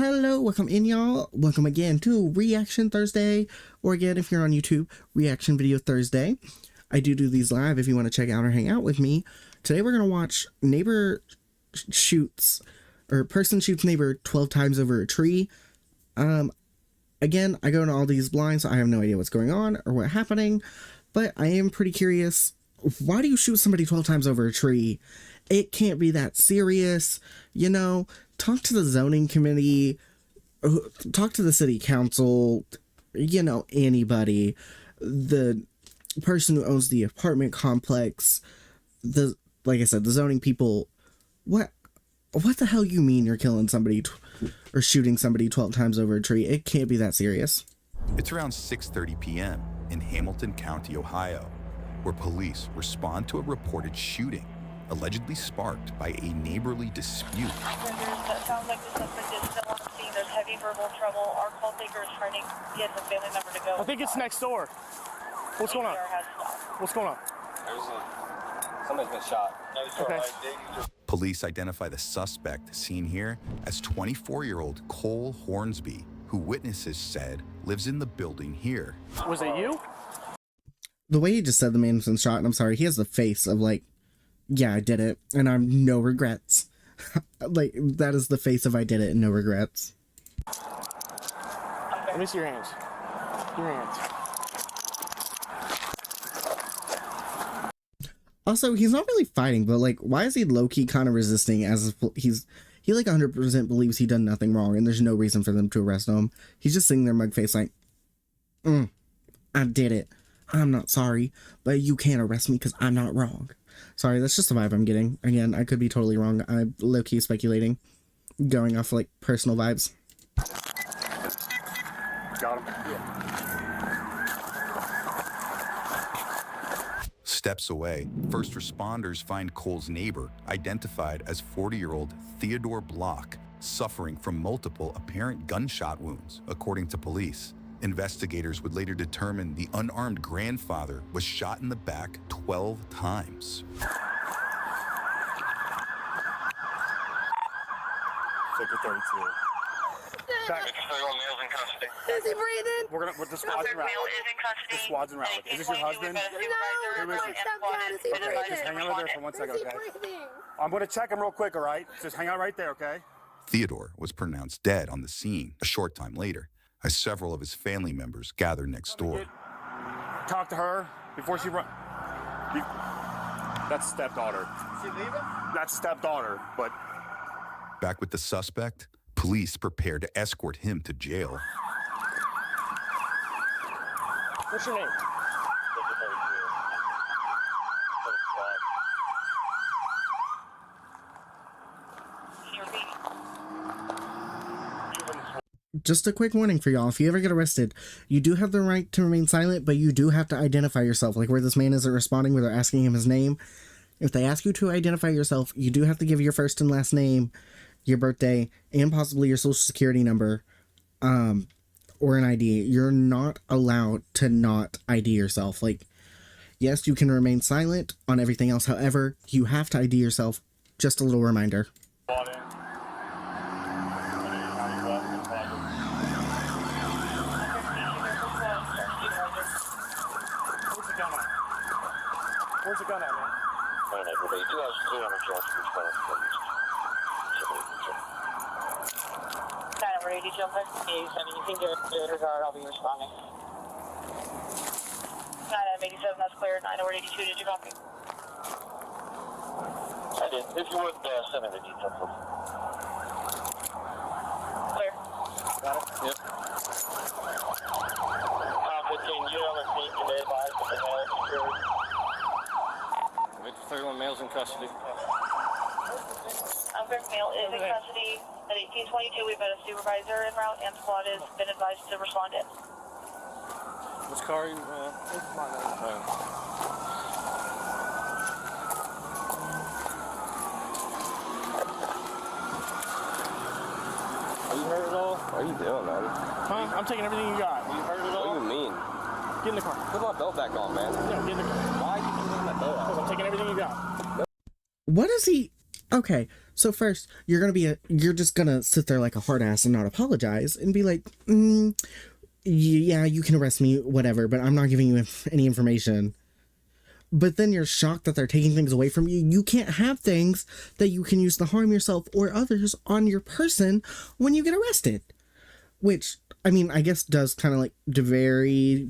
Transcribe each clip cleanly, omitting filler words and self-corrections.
Hello, welcome in, y'all. Welcome again to Reaction Thursday, or again, if you're on YouTube, Reaction Video Thursday. I do these live if you want to check out or hang out with me. Today we're going to watch person shoots neighbor 12 times over a tree. Again, I go into all these blind, so I have no idea what's going on or what's happening, but I am pretty curious. Why do you shoot somebody 12 times over a tree? It can't be that serious, you know. Talk to the zoning committee, talk to the city council, you know, anybody, the person who owns the apartment complex, like I said, the zoning people. What the hell you mean you're killing somebody or shooting somebody 12 times over a tree? It can't be that serious. It's around 6:30 p.m. in Hamilton County, Ohio, where police respond to a reported shooting allegedly sparked by a neighborly dispute. That sounds like the suspect is still on the scene. There's heavy verbal trouble. Our call taker is trying to get a family member to go. I think it's next door. What's going on? What's going on? Somebody's been shot. Okay. Police identify the suspect seen here as 24-year-old Cole Hornsby, who witnesses said lives in the building here. Was it you? The way he just said the man's been shot, and I'm sorry, he has the face of like, yeah, I did it, and I'm no regrets. Like, that is the face of I did it and no regrets. Let me see your hands. Your hands. Also, he's not really fighting, but like, why is he low-key kind of resisting as if he like 100% believes he done nothing wrong and there's no reason for them to arrest him. He's just sitting there mug face like, I did it. I'm not sorry, but you can't arrest me because I'm not wrong. Sorry, that's just the vibe I'm getting. Again, I could be totally wrong. I'm low-key speculating, going off like personal vibes. Got him. Yeah. Steps away, first responders find Cole's neighbor, identified as 40-year-old Theodore Block, suffering from multiple apparent gunshot wounds, according to police. Investigators would later determine the unarmed grandfather was shot in the back 12 times. Sector 32. Is he breathing? We're the squad's in route. The squad's in route. Is this your husband? No, stop that. Is he breathing? Just hang out right there for 1 second, Is he okay? breathing? I'm gonna check him real quick, all right? Just hang out right there, okay? Theodore was pronounced dead on the scene a short time later, as several of his family members gathered next door. Talk to her before she run. That's stepdaughter. Is she leaving? That's stepdaughter, but... Back with the suspect, police prepare to escort him to jail. What's your name? Just a quick warning for y'all, if you ever get arrested, you do have the right to remain silent, but you do have to identify yourself, like where this man isn't responding, where they're asking him his name. If they ask you to identify yourself, you do have to give your first and last name, your birthday, and possibly your social security number, or an ID. You're not allowed to not ID yourself. Like, yes, you can remain silent on everything else, however, you have to ID yourself. Just a little reminder. Where's the gun at, man? Number 80 jumping. You can give it regard. I'll be responding. 987, that's clear. 982, did you copy? I did. If you would send me the details. Clear. Got it? Yep. 15, you on the scene today, advised that the male is secured. 31 males in custody. Male is in custody. At 1822, we've got a supervisor en route, and squad has been advised to respond in. Which car are you? Are you hurt at all? What are you doing, man? Huh? I'm taking everything you got. Are you hurt at all? What do you mean? Get in the car. Put my belt back on, man. Yeah, get in the car. Why are you putting my belt Because on? I'm taking everything you got. What is he... Okay, So first, you're just gonna sit there like a hard ass and not apologize and be like, yeah, you can arrest me, whatever, but I'm not giving you any information. But then you're shocked that they're taking things away from you. You can't have things that you can use to harm yourself or others on your person when you get arrested. Which, I mean, I guess does kind of like vary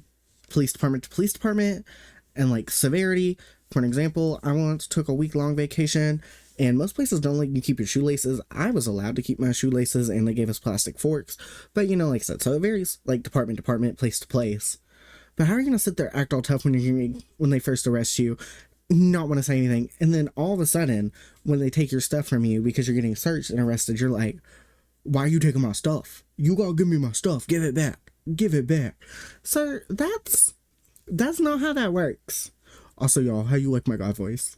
police department to police department and like severity. For an example, I once took a week-long vacation and most places don't let you keep your shoelaces. I was allowed to keep my shoelaces and they gave us plastic forks. But you know, like I said, so it varies like department to department, place to place. But how are you going to sit there, act all tough when they first arrest you, not want to say anything, and then all of a sudden, when they take your stuff from you because you're getting searched and arrested, you're like, why are you taking my stuff? You gotta give me my stuff. Give it back. Give it back. Sir, that's not how that works. Also, y'all, how you like my guy voice?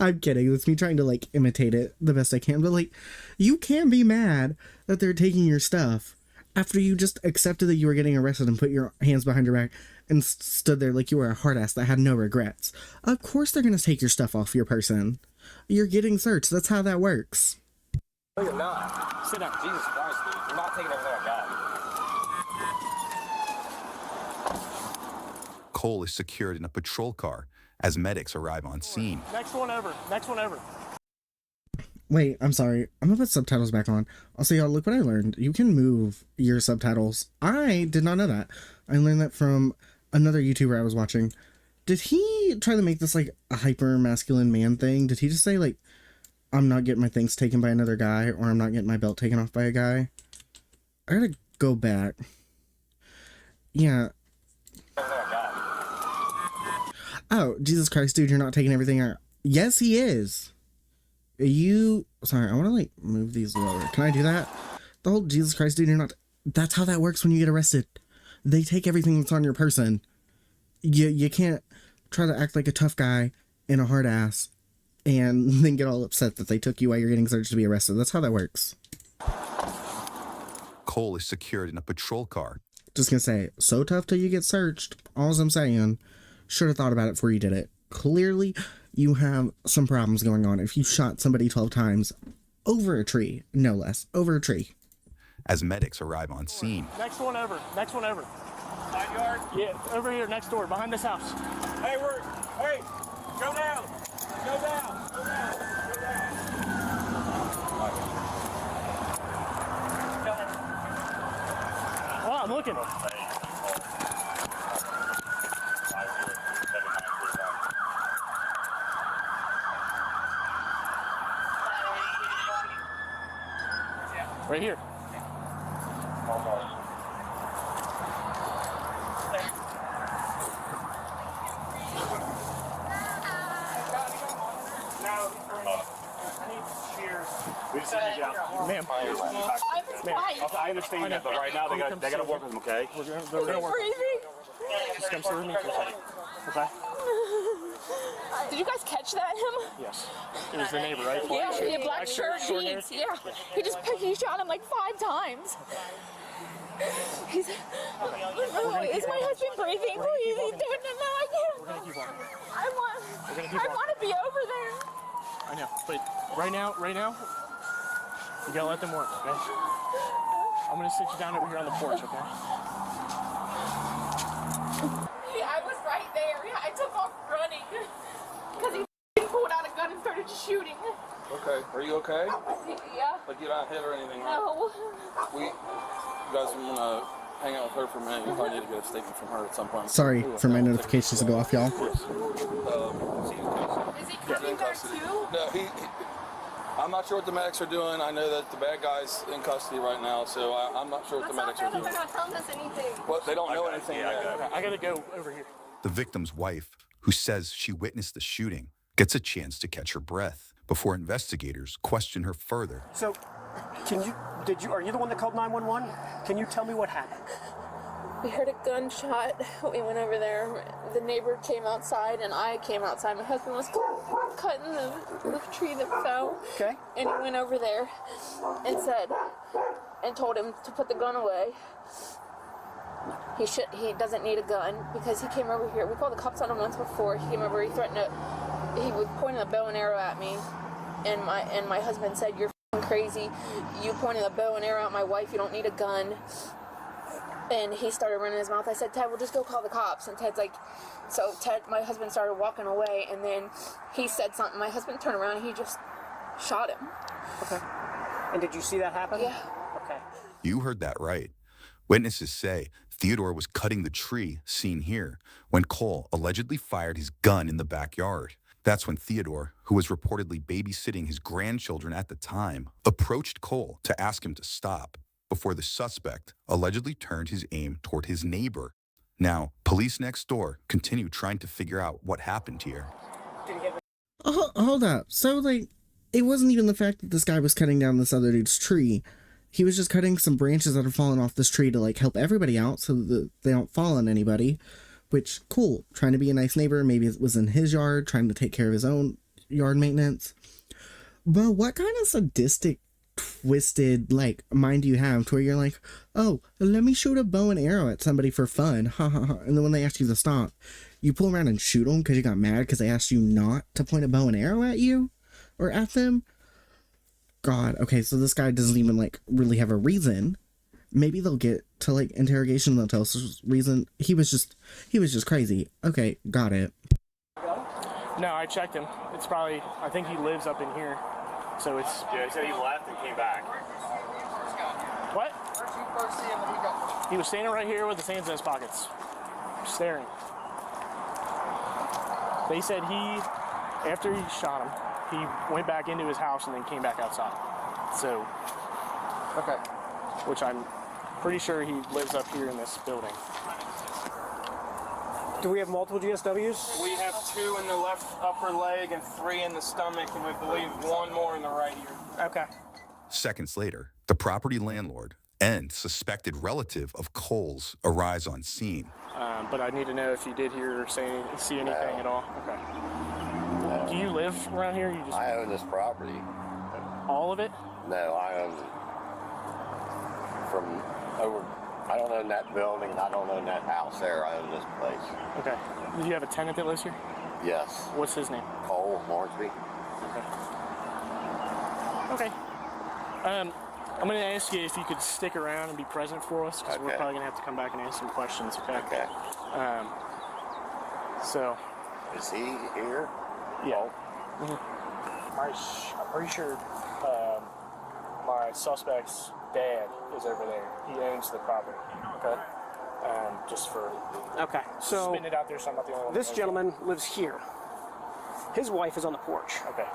I'm kidding. It's me trying to, like, imitate it the best I can. But, like, you can be mad that they're taking your stuff after you just accepted that you were getting arrested and put your hands behind your back and stood there like you were a hard ass that had no regrets. Of course they're going to take your stuff off your person. You're getting searched. That's how that works. No, you're not. Sit down. Jesus Christ, dude. You're not taking everything I got. Cole is secured in a patrol car as medics arrive on scene. Next one over. Next one over. Wait, I'm sorry. I'm gonna put subtitles back on. Also, y'all, look what I learned. You can move your subtitles. I did not know that. I learned that from another YouTuber I was watching. Did he try to make this, like, a hyper-masculine man thing? Did he just say, like, I'm not getting my things taken by another guy, or I'm not getting my belt taken off by a guy? I gotta go back. Yeah. Oh, Jesus Christ, dude, you're not taking everything out. Yes, he is. Sorry, I want to, like, move these lower. Can I do that? The whole Jesus Christ, dude, you're not... That's how that works when you get arrested. They take everything that's on your person. You can't try to act like a tough guy and a hard ass and then get all upset that they took you while you're getting searched to be arrested. That's how that works. Cole is secured in a patrol car. Just gonna say, so tough till you get searched. All I'm saying, should have thought about it before you did it. Clearly, you have some problems going on if you shot somebody 12 times over a tree, no less, over a tree. As medics arrive on scene. Next one over. Next one over. 9 yards? Yeah, over here, next door, behind this house. Hey, go down. Go down. Go down. Go down. Oh, I'm looking. Right here. Ma'am. I understand that, but right now they got to work with him, okay? We're gonna work. Just come sit with me for a second. Okay? Did you guys catch that him? Yes. It was the neighbor, right? Yeah, black shirt, jeans. Yeah. He shot him like 5 times. Is my husband breathing? Please, he's doing it now. I can't. We're gonna keep on. I want to be over there. I know, but right now, you gotta let them work, okay? I'm gonna sit you down over here on the porch, okay? Yeah, I was right there. Yeah, I took off running because he pulled out a gun and started shooting. Okay, are you okay? Yeah. Like you're not hit or anything, right? No. You guys want to hang out with her for a minute? You probably need to get a statement from her at some point. Sorry for my notifications to go off, y'all. Is he coming back too? No, I'm not sure what the medics are doing. I know that the bad guy's in custody right now, so I'm not sure what the medics are doing. They're not telling us anything. Well, they don't know anything yet. I gotta go over here. The victim's wife, who says she witnessed the shooting, gets a chance to catch her breath before investigators question her further. So, are you the one that called 911? Can you tell me what happened? We heard a gunshot. We went over there. The neighbor came outside, and I came outside. My husband was cutting the tree that fell. Okay. And he went over there and told him to put the gun away. He doesn't need a gun because he came over here. We called the cops on him once before. He came over. He was pointing a bow and arrow at me. and my husband said, "You're f***ing crazy. You pointed a bow and arrow at my wife. You don't need a gun." And he started running his mouth. I said, "Ted, we'll just go call the cops." And Ted's like, so Ted, my husband started walking away, and then he said something. My husband turned around and he just shot him. Okay. And did you see that happen? Yeah. Okay. You heard that right. Witnesses say Theodore was cutting the tree, seen here, when Cole allegedly fired his gun in the backyard. That's when Theodore, who was reportedly babysitting his grandchildren at the time, approached Cole to ask him to stop before the suspect allegedly turned his aim toward his neighbor. Now, police next door continue trying to figure out what happened here. Hold up. So, like, it wasn't even the fact that this guy was cutting down this other dude's tree. He was just cutting some branches that had fallen off this tree to, like, help everybody out so that they don't fall on anybody. Which, cool. Trying to be a nice neighbor. Maybe it was in his yard, trying to take care of his own yard maintenance. But what kind of sadistic, twisted, like, mind do you have to where you're like, oh, let me shoot a bow and arrow at somebody for fun. Ha ha ha. And then when they ask you to stop, you pull around and shoot them because you got mad because they asked you not to point a bow and arrow at you or at them. God, okay, so this guy doesn't even, like, really have a reason. Maybe they'll get to, like, interrogation and they'll tell us his reason. He was just crazy. Okay, got it. No, I checked him. It's probably, I think he lives up in here. So it's... Yeah, he said he left and came back. What? He was standing right here with his hands in his pockets, staring. They said after he shot him, he went back into his house and then came back outside. So, Okay. which I'm pretty sure he lives up here in this building. Do we have multiple GSWs? We have 2 in the left upper leg and 3 in the stomach, and we believe 1 more in the right ear. Okay. Seconds later, the property landlord and suspected relative of Cole's arrives on scene. But I need to know if you did hear or see anything at all. Okay. No. Do you live around here? You just I own this property. all of it? No, I own from over. I don't own that building. I don't own that house there. I own this place. Okay. Do you have a tenant that lives here? Yes. What's his name? Cole Morgsby. Okay. I'm going to ask you if you could stick around and be present for us, because we're probably going to have to come back and ask some questions, okay? Okay. So. Is he here? Yeah. I'm pretty sure my suspect's dad is over there. He owns the property. Okay. Just for so spitting it out there, so I'm not the only one. This gentleman lives here. His wife is on the porch. Okay.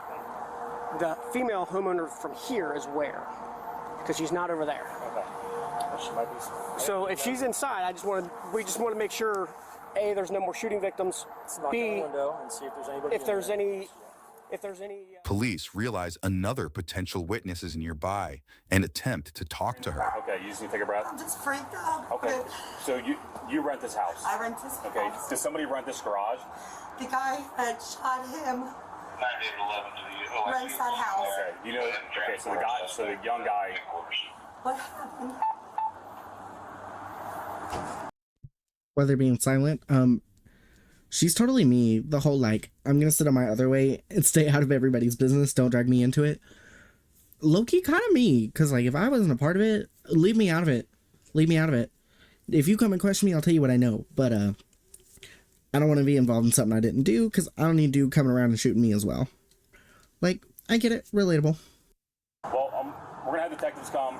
The female homeowner from here is where? Because she's not over there. Okay. Well, she might be. So if she's inside, we just want to make sure, A, there's no more shooting victims. B, the window and see if there's anybody. If there's any. Police realize another potential witness is nearby and attempt to talk to her. Okay, you just need to take a breath? I'm just freaked out. Okay. So you rent this house? I rent this house. Okay. Does somebody rent this garage? The guy that shot him rents that house. Okay. You know. Okay. So the young guy. What happened? While they're being silent, she's totally me. The whole, like, I'm gonna sit on my other way and stay out of everybody's business. Don't drag me into it. Low-key kind of me. Because, like, if I wasn't a part of it, leave me out of it. Leave me out of it. If you come and question me, I'll tell you what I know. But, I don't want to be involved in something I didn't do. Because I don't need dude coming around and shooting me as well. Like, I get it. Relatable. Well, we're gonna have detectives come.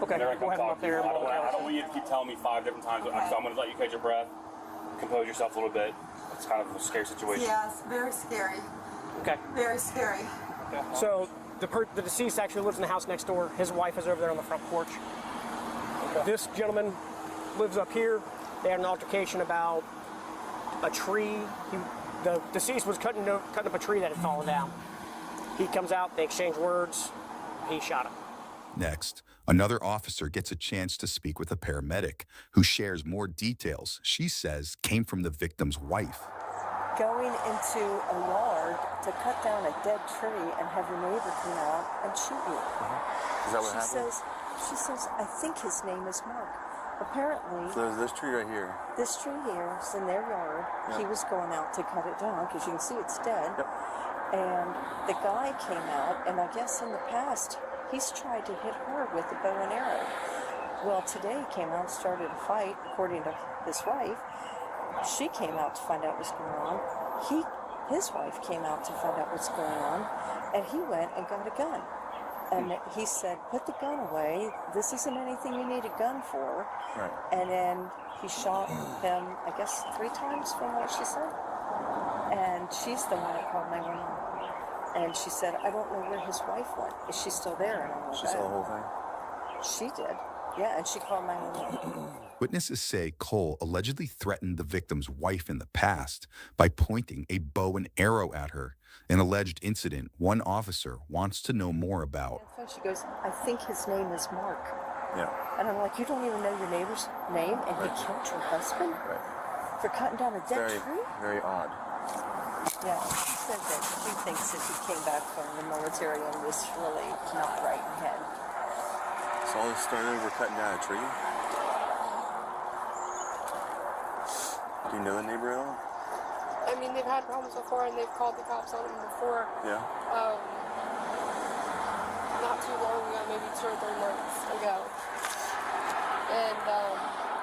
Okay, They're gonna we'll have them up there. I don't want you to keep telling me 5 different times. So I'm gonna let you catch your breath, compose yourself a little bit. It's kind of a scary situation. Yes, very scary. Okay. Very scary. Okay. So the deceased actually lives in the house next door. His wife is over there on the front porch. Okay. This gentleman lives up here. They had an altercation about a tree. The deceased was cutting up a tree that had fallen down. He comes out. They exchange words. He shot him. Next, another officer gets a chance to speak with a paramedic who shares more details she says came from the victim's wife. Going into a yard to cut down a dead tree and have your neighbor come out and shoot you. Is that what happened? She says, I think his name is Mark. Apparently, So there's this tree right here. this tree here is in their yard. Yep. He was going out to cut it down because you can see it's dead. Yep. And the guy came out, and I guess in the past, he's tried to hit her with a bow and arrow. Well, today he came out and started a fight, according to his wife. She came out to find out what's going on. His wife came out to find out what's going on, and he went and got a gun. And he said, put the gun away. This isn't anything you need a gun for. Right. And then he shot him, I guess, 3 times from what she said. And she's the one that called 911. And she said, I don't know where his wife went. Is she still there? And I'm like, She saw the whole thing? She did. Yeah, and she called 911. Witnesses say Cole allegedly threatened the victim's wife in the past by pointing a bow and arrow at her, an alleged incident one officer wants to know more about. And so she goes, I think his name is Mark. Yeah. And I'm like, you don't even know your neighbor's name, and he killed your husband? For cutting down a dead tree? Very odd. Yeah, she said that she thinks that he came back from the military and was really not right in the head. So all this started over cutting down a tree? Do you know the neighbor at all? I mean, they've had problems before, and they've called the cops on him before. Yeah. Not too long ago, maybe 2 or 3 months ago. And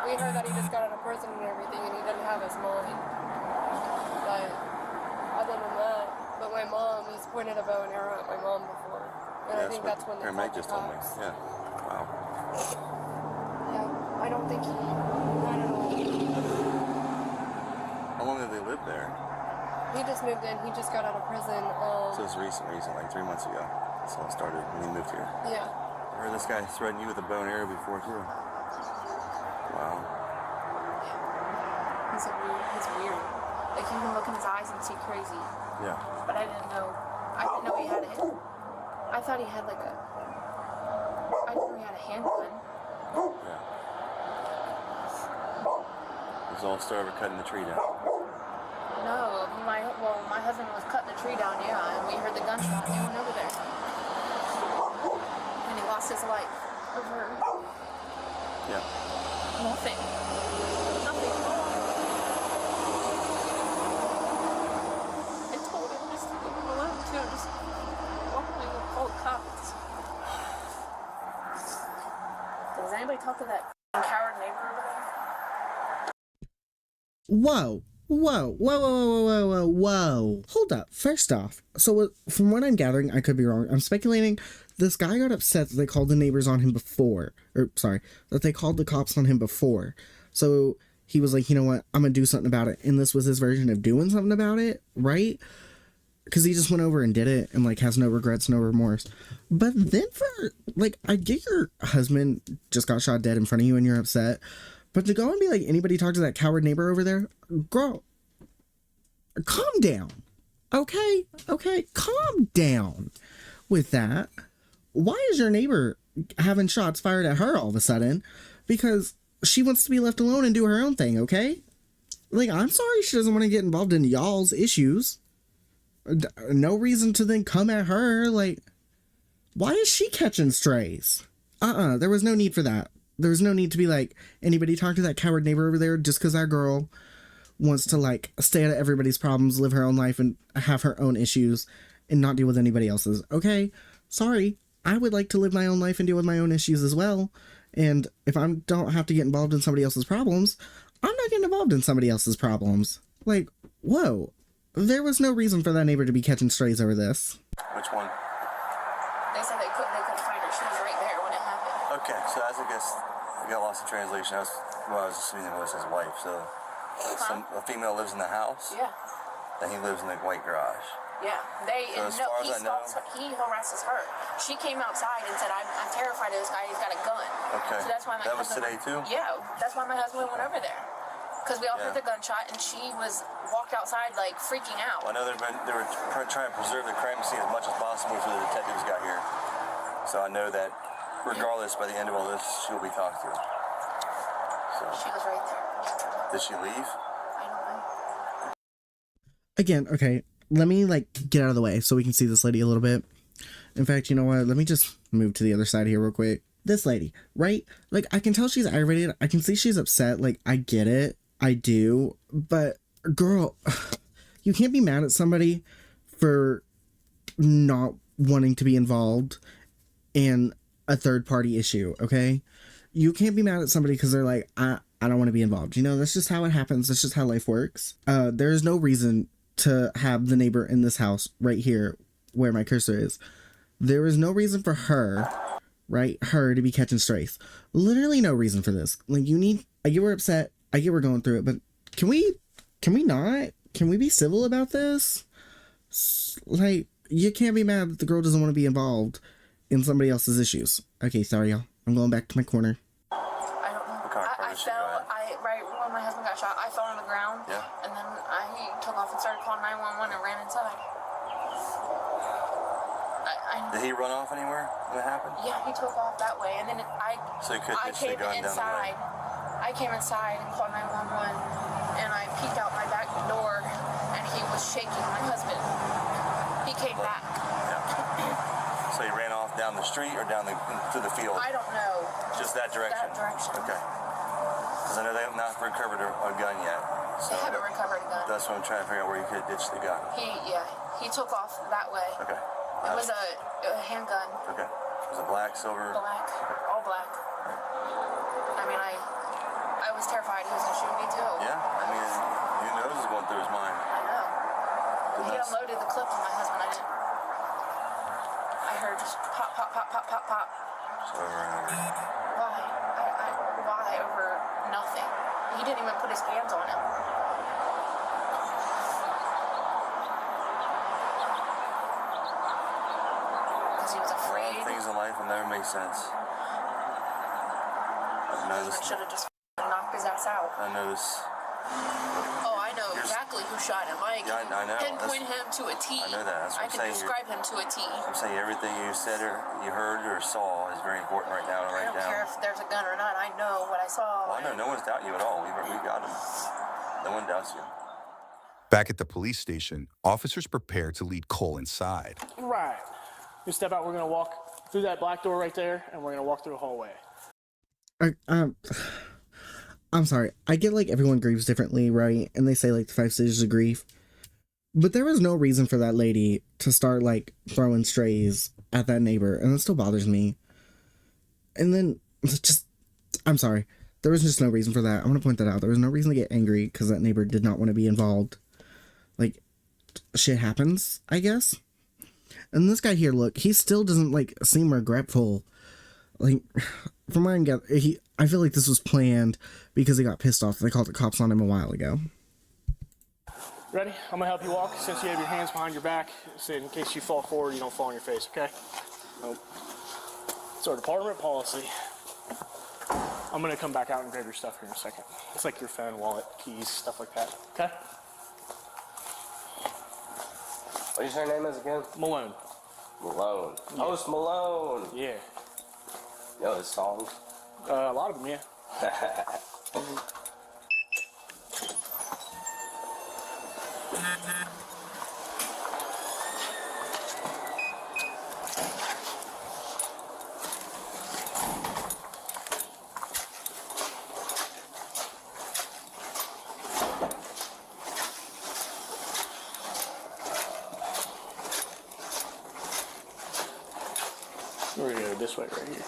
we heard that he just got out of prison and everything, and he didn't have his mind. But other than that, but my mom, he's pointed a bow and arrow at my mom before. And I think that's when they called the cops. Yeah. Wow. Yeah, I don't think he, I don't know. How long have they lived there? He just moved in. He just got out of prison. So it's recent, like 3 months ago. That's all it started when he moved here. Yeah. I heard this guy threatened you with a bow and arrow before, too. Wow. He's weird. Like, you can look in his eyes and see crazy. Yeah. But I didn't know he had a hand. I thought he had like a, I didn't know he had a handgun. Yeah. It was all started with cutting the tree down. No, my husband was cutting the tree down, yeah, and we heard the gunshot and he went over there. And he lost his life over Yeah. nothing. Nothing. I told him just to leave him alone too, just walk away and call the cops. Does anybody talk to that coward neighbor over there? Whoa. Whoa. Hold up. First off, so from what I'm gathering, I could be wrong. I'm speculating this guy got upset that they called the neighbors on him before. That they called the cops on him before. So he was like, you know what? I'm going to do something about it. And this was his version of doing something about it, right? Because he just went over and did it and, like, has no regrets, no remorse. But then I get your husband just got shot dead in front of you and you're upset. But to go and be like, anybody talk to that coward neighbor over there? Girl, calm down. Okay, calm down with that. Why is your neighbor having shots fired at her all of a sudden? Because she wants to be left alone and do her own thing, okay? Like, I'm sorry she doesn't want to get involved in y'all's issues. No reason to then come at her. Like, why is she catching strays? There was no need for that. There was no need to be like, anybody talk to that coward neighbor over there just because that girl wants to, like, stay out of everybody's problems, live her own life, and have her own issues, and not deal with anybody else's. Okay, sorry. I would like to live my own life and deal with my own issues as well. And if I don't have to get involved in somebody else's problems, I'm not getting involved in somebody else's problems. Like, whoa. There was no reason for that neighbor to be catching strays over this. Which one? They said they couldn't find her. She was right there when it happened. Okay, so I guess I got lost in translation. I was assuming it was his wife. So a female lives in the house? Yeah. And he lives in the white garage. Yeah. He harasses her. She came outside and said, I'm terrified of this guy. He's got a gun. Okay. So that's why that was today too? Yeah. That's why my husband went over there. Because we all heard the gunshot, and she walked outside, like, freaking out. Well, I know they were trying to preserve the crime scene as much as possible before the detectives got here. So I know that regardless, by the end of all this, she'll be talked to. So. She was right there. Did she leave? I don't know. Again, okay, let me, like, get out of the way so we can see this lady a little bit. In fact, you know what? Let me just move to the other side here real quick. This lady, right? Like, I can tell she's aggravated. I can see she's upset. Like, I get it. I do. But, girl, you can't be mad at somebody for not wanting to be involved in a third party issue, okay? You can't be mad at somebody because they're like, I don't want to be involved. You know, that's just how it happens. That's just how life works. There is no reason to have the neighbor in this house right here where my cursor is. There is no reason for her, right? Her to be catching strays. Literally no reason for this. Like, I get we're upset. I get we're going through it, but can we not? Can we be civil about this? Like, you can't be mad that the girl doesn't want to be involved in somebody else's issues. Okay, sorry, y'all. I'm going back to my corner. I don't know. I fell, right when my husband got shot, I fell on the ground. Yeah. And then he took off and started calling 911 and ran inside. Did he run off anywhere when it happened? Yeah, he took off that way. And then So he could I ditch the came gun down the inside. I came inside and called 911. And I peeked out my back door. And he was shaking my husband. He came back. So he ran off down the street or to the field? I don't know. Just that direction? That direction. Okay. Because I know they have not recovered a gun yet. So They haven't recovered a gun. That's what I'm trying to figure out, where you could ditch the gun. He took off that way. Okay. It was a handgun. Okay. Was it black, silver? Black. All black. I mean, I was terrified he was going to shoot me too. Yeah. I mean, who knows what's going through his mind? I know. He unloaded the clip on my husband. I heard just pop, pop, pop, pop, pop, pop. So over and over. Why? Why over nothing? He didn't even put his hands on him. Because he was afraid. Things in life will never make sense. I should have just knocked his ass out. I know this. Oh, I know exactly who shot him. I can pinpoint him to a T. I know that. That's what I can describe him to a T. I'm saying everything you said or you heard or saw is very important right now to write down. I don't care if there's a gun or not. I know what I saw. Well, I know no one's doubting you at all. We got him. No one doubts you. Back at the police station, officers prepare to lead Cole inside. Right. You step out. We're gonna walk through that black door right there, and we're gonna walk through a hallway. I'm sorry. I get like everyone grieves differently, right? And they say like the 5 stages of grief. But there was no reason for that lady to start like throwing strays at that neighbor. And it still bothers me. And then I'm sorry. There was just no reason for that. I want to point that out. There was no reason to get angry because that neighbor did not want to be involved. Like, shit happens, I guess. And this guy here, look, he still doesn't like seem regretful. Like, from what I get, I feel like this was planned because he got pissed off. They called the cops on him a while ago. Ready? I'm gonna help you walk since you have your hands behind your back, so in case you fall forward, you don't fall on your face, okay? It's our department policy. I'm gonna come back out and grab your stuff here in a second. It's like your phone, wallet, keys, stuff like that, okay? What did you say your name is again? Malone. Malone. Yeah. Oh, it's Malone. Yeah. You know his songs? A lot of them, yeah. We're gonna go this way right here.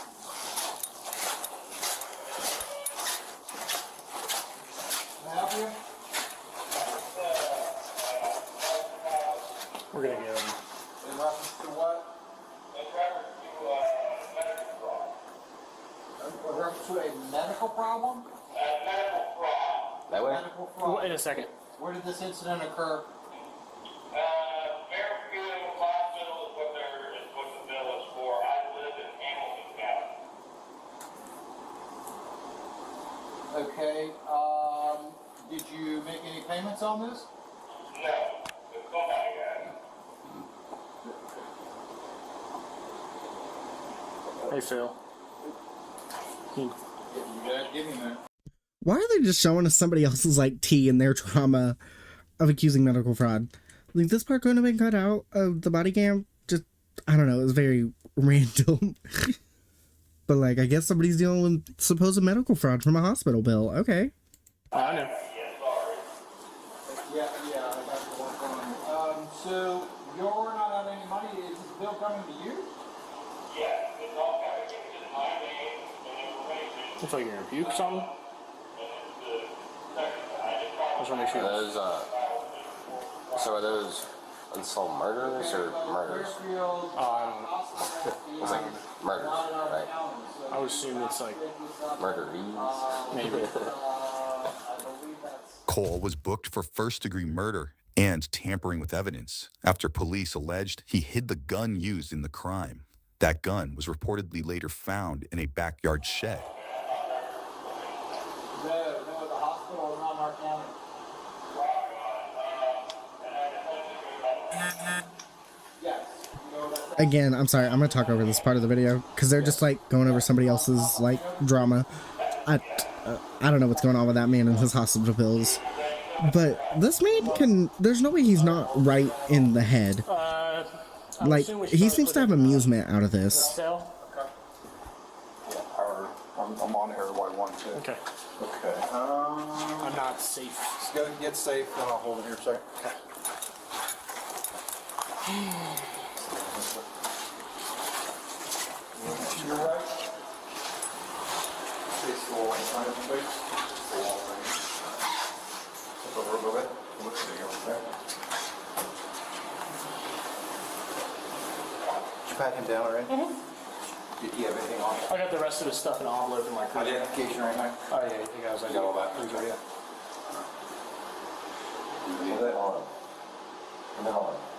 We're gonna go. In reference to what? In reference to a medical problem? Medical fraud. That way? Medical fraud. Wait a second. Where did this incident occur? Fairfield Hospital is what the bill is for. I live in Hamilton County. Okay. Did you make any payments on this? No. The company guy. Hey, Phil. Give me that. Why are they just showing us somebody else's like tea and their trauma of accusing medical fraud? Like, this part couldn't have been cut out of the body cam. Just, I don't know, it was very random. But like, I guess somebody's dealing with supposed medical fraud from a hospital bill. Okay. I know. Yeah, I got to work on. So you're not out any money. Looks like you're gonna puke something. I just want to make sure. Those, so are those unsolved murders or murders? I don't know. It's like murders, right? I would assume it's like murderies. Maybe. Cole was booked for first-degree murder and tampering with evidence after police alleged he hid the gun used in the crime. That gun was reportedly later found in a backyard shed. Again, I'm sorry, I'm gonna talk over this part of the video because they're just like going over somebody else's like drama. I don't know what's going on with that man and his hospital bills, but this man can. There's no way he's not right in the head. Like he seems to have amusement out of this. Yeah, I'm on here while I want to. Okay. Okay. I'm not safe. Just go get safe, then I'll hold it here a second. Okay. You're right. Face the wall in front of you, please. The wall thing. Flip over a little bit. Look at the over there. Did you pat him down already? Did you have anything on it? I got the rest of the stuff in an envelope in my car. Identification right now? Oh yeah, you guys. I got all that. Please, yeah.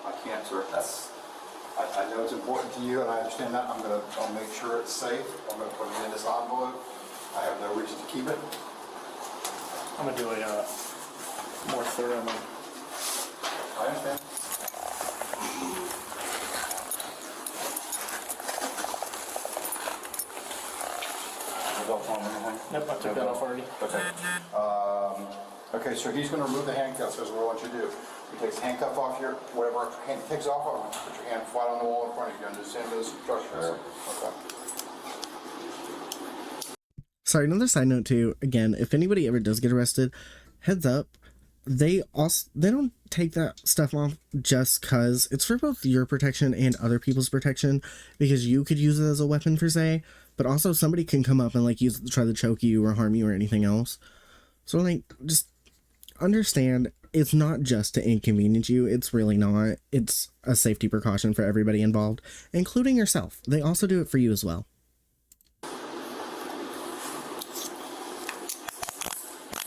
I can't, sir. I know it's important to you, and I understand that. I'll make sure it's safe. I'm gonna put it in this envelope. I have no reason to keep it. I'm gonna do a more thorough one. I understand. Nope, I took that off already. Okay. Okay, so he's going to remove the handcuffs. That's what I want you to do. He takes the handcuff off here, whatever hand takes off, I want you to put your hand flat on the wall in front of you. Understand those instructions? Okay. Sorry, another side note too. Again, if anybody ever does get arrested, heads up, they don't take that stuff off just cause it's for both your protection and other people's protection, because you could use it as a weapon per se, but also somebody can come up and like try to choke you or harm you or anything else. So like, just understand it's not just to inconvenience you. It's really not. It's a safety precaution for everybody involved, including yourself. They also do it for you as well.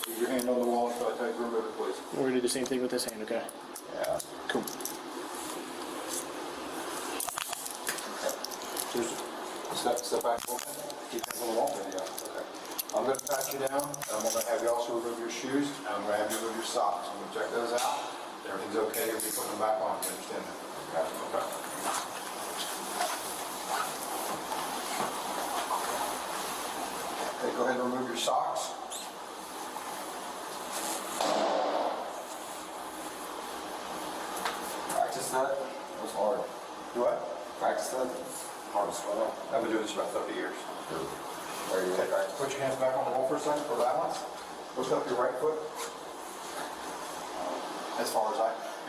Keep your hand on the wall until I tell you to remove it, please. We're gonna do the same thing with this hand, okay? Yeah. Cool. Okay. Step back a little bit. Keep hands on the wall. Yeah. Okay. I'm going to pat you down, and I'm going to have you also remove your shoes, and I'm going to have you remove your socks. I'm going to check those out. Everything's okay. You'll be putting them back on. You understand that? Okay. Okay. Okay, go ahead and remove your socks. Practice that? It was hard. Do what? Practice that? Hard to swallow. I've been doing this about 30 years. Very good. Okay, put your hands back on the wall for a second for balance. Lift up your right foot. As far as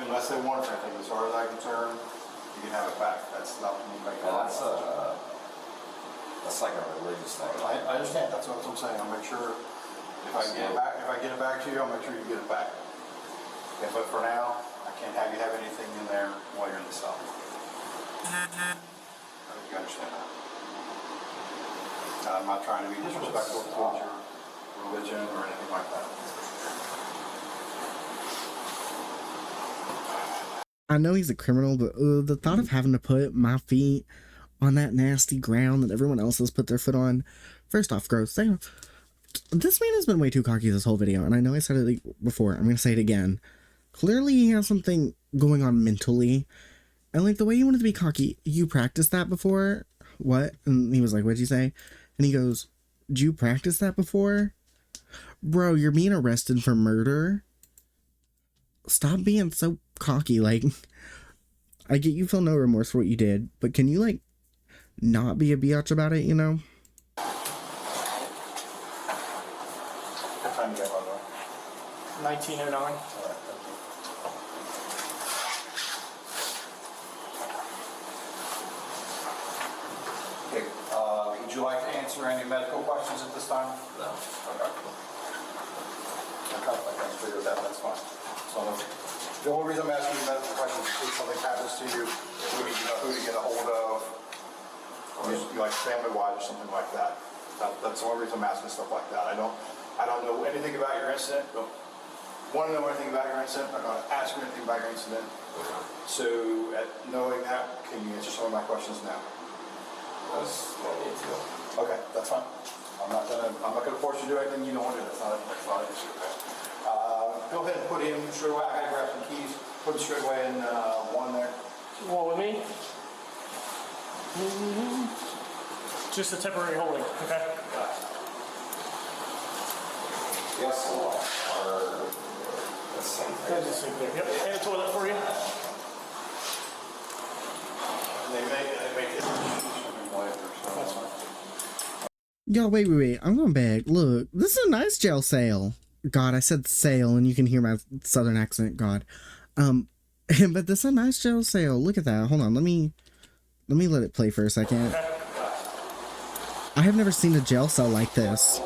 unless they want it, I think, as far as I'm concerned, you can have it back. That's not what you make it. That's like a religious thing. I understand. That's what I'm saying. I'll make sure if I get it back to you, I'll make sure you get it back. Okay, but for now, I can't have you have anything in there while you're in the cell. I think you understand that. I'm not trying to be disrespectful towards your religion or anything like that. I know he's a criminal, but the thought of having to put my feet on that nasty ground that everyone else has put their foot on, first off, gross. This man has been way too cocky this whole video, and I know I said it before. I'm going to say it again. Clearly, he has something going on mentally, and like the way he wanted to be cocky, you practiced that before? What? And he was like, what'd you say? And he goes, did you practice that before? Bro, you're being arrested for murder. Stop being so cocky. Like, I get you feel no remorse for what you did, but can you, like, not be a biatch about it, you know? What time you got, by the way? 1909. All right, thank you. Okay, would you like to answer answer any medical questions at this time? No. Okay. Okay, I can figure that, that's fine. So the only reason I'm asking you medical questions is if something happens to you, we need to know who to get a hold of, or like family-wise or something like that. That's the only reason I'm asking stuff like that. I don't know anything about your incident. Don't want to know anything about your incident. I'm not going to ask you anything about your incident. So, knowing that, can you answer some of my questions now? Okay, that's fine. I'm not gonna force you to do anything you don't want to do. That's not an issue. Go ahead and put him straight away. I gotta grab some keys. Put him straight away in one there. You want with me? Just a temporary holding, okay? Yes. There's a sink there. Yep. And a toilet for you. They make it. That's fine. Yo, wait. I'm going back. Look, this is a nice jail cell. God, I said sale, and you can hear my southern accent. God, but this is a nice jail cell. Look at that. Hold on, let me let it play for a second. I have never seen a jail cell like this.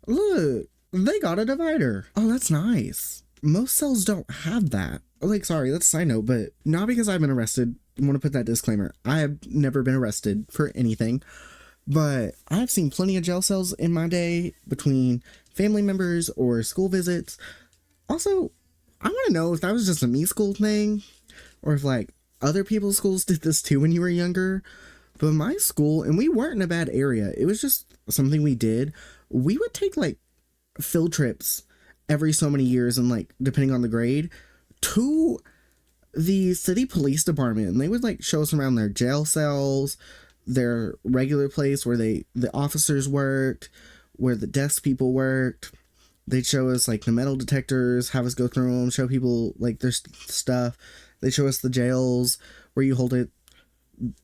Look, they got a divider. Oh, that's nice. Most cells don't have that. Like, sorry, that's a side note, but not because I've been arrested. I want to put that disclaimer. I have never been arrested for anything, but I've seen plenty of jail cells in my day between family members or school visits. Also, I want to know if that was just a me school thing or if like other people's schools did this too when you were younger. But my school, and we weren't in a bad area, it was just something we did. We would take like field trips every so many years, and like depending on the grade, to the city police department, and they would like show us around their jail cells, their regular place where the officers worked, where the desk people worked. They'd show us like the metal detectors, have us go through them, show people like their stuff. They show us the jails where you hold it.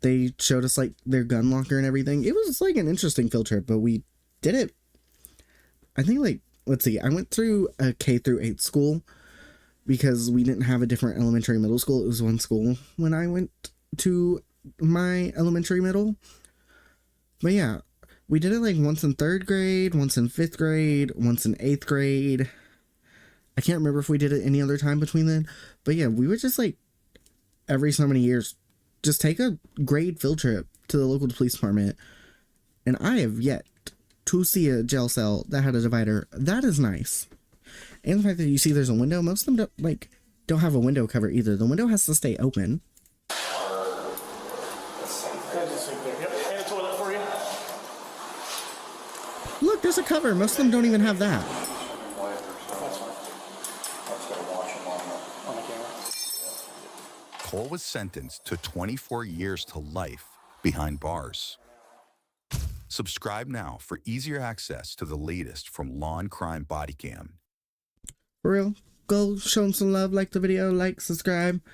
They showed us like their gun locker and everything. It was like an interesting field trip, but we did it. I think like, let's see, I went through a K through 8 school because we didn't have a different elementary middle school. It was one school when I went to my elementary middle. But yeah, we did it like once in 3rd grade, once in 5th grade, once in 8th grade. I can't remember if we did it any other time between then. But yeah, we would just like every so many years just take a grade field trip to the local police department. And I have yet to see a jail cell that had a divider. That is nice. And the fact that you see there's a window, most of them don't have a window cover either. The window has to stay open. Look, there's a cover. Most of them don't even have that. Cole was sentenced to 24 years to life behind bars. Subscribe now for easier access to the latest from Law and Crime Bodycam. For real, go show them some love, like the video, like, subscribe.